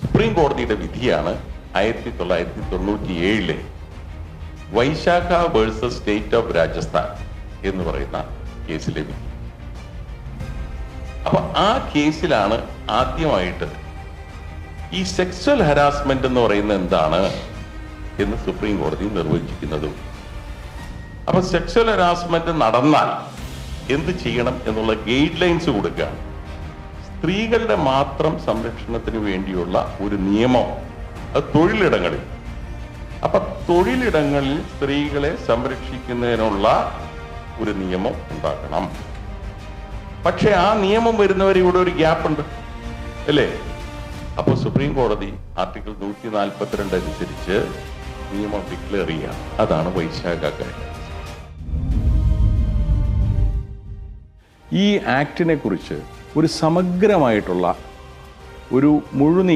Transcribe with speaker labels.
Speaker 1: Supreme കോടതിയുടെ വിധിയാണ് 1997 വൈശാഖ versus state of Rajasthan എന്ന് പറയുന്ന കേസിലെ വിധി. അപ്പൊ ആ കേസിലാണ് ആദ്യമായിട്ട് ഈ സെക്സ്വൽ ഹരാസ്മെന്റ് എന്ന് പറയുന്നത് എന്താണ് എന്ന് സുപ്രീം കോടതി നിർവചിക്കുന്നതും. അപ്പൊ സെക്സ്വൽ ഹരാസ്മെന്റ് നടന്നാൽ എന്ത് ചെയ്യണം എന്നുള്ള ഗൈഡ് ലൈൻസ് കൊടുക്കുകയാണ്. സ്ത്രീകളുടെ മാത്രം സംരക്ഷണത്തിന് വേണ്ടിയുള്ള ഒരു നിയമം, അത് തൊഴിലിടങ്ങളിൽ. അപ്പൊ തൊഴിലിടങ്ങളിൽ സ്ത്രീകളെ സംരക്ഷിക്കുന്നതിനുള്ള ഒരു നിയമം ഉണ്ടാക്കണം. പക്ഷെ ആ നിയമം വരുന്നവരെ ഇവിടെ ഒരു ഗ്യാപ്പ് ഉണ്ട് അല്ലേ? അപ്പോൾ സുപ്രീം കോടതി ആർട്ടിക്കിൾ 142 അനുസരിച്ച് നിയമം ഡിക്ലെയർ ചെയ്യുക. അതാണ് വൈശാഖ ഗൈഡൻസ്.
Speaker 2: ഈ ആക്ടിനെ കുറിച്ച് ഒരു സമഗ്രമായിട്ടുള്ള ഒരു മുഴുനീള